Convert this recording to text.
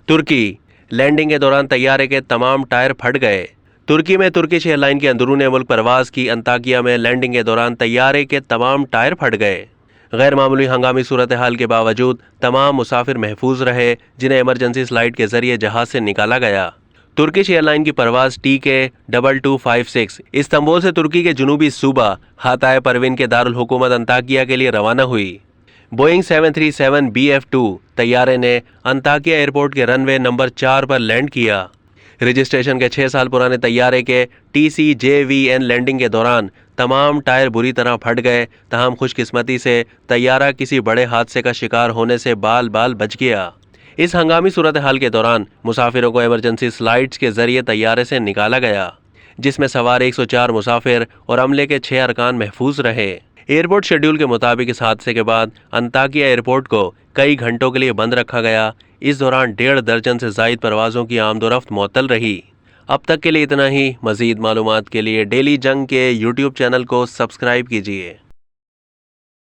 ترکی landing کے دوران طیارے کے تمام ٹائر پھٹ گئے۔ ترکی میں ترکش ایئر لائن کی اندرون ملک پرواز کی انطاکیہ میں لینڈنگ کے دوران طیارے کے تمام ٹائر پھٹ گئے۔ غیر معمولی ہنگامی صورتحال کے باوجود تمام مسافر محفوظ رہے، جنہیں ایمرجنسی فلائٹ کے ذریعے جہاز سے نکالا گیا۔ ترکش ایئر لائن کی پرواز TK2256 استنبول سے ترکی کے جنوبی صوبہ ہاتائے پروین کے دارالحکومت انطاکیہ کے لیے روانہ ہوئی۔ بوئنگ 737 BF2 طیارے نے انطاکیہ ایئرپورٹ کے رن وے نمبر 4 پر لینڈ کیا۔ رجسٹریشن کے 6 سال پرانے طیارے کے TCJVN لینڈنگ کے دوران تمام ٹائر بری طرح پھٹ گئے، تاہم خوش قسمتی سے طیارہ کسی بڑے حادثے کا شکار ہونے سے بال بچ گیا۔ اس ہنگامی صورتحال کے دوران مسافروں کو ایمرجنسی فلائٹس کے ذریعے طیارے سے نکالا گیا، جس میں سوار 104 مسافر اور عملے کے 6 ارکان محفوظ رہے۔ ایئرپورٹ شیڈول کے مطابق اس حادثے کے بعد انطاکیہ ایئرپورٹ کو کئی گھنٹوں کے لیے بند رکھا گیا۔ اس دوران 1.5 درجن سے زائد پروازوں کی آمد و رفت معطل رہی۔ اب تک کے لیے اتنا ہی۔ مزید معلومات کے لیے ڈیلی جنگ کے YouTube چینل کو سبسکرائب کیجیے۔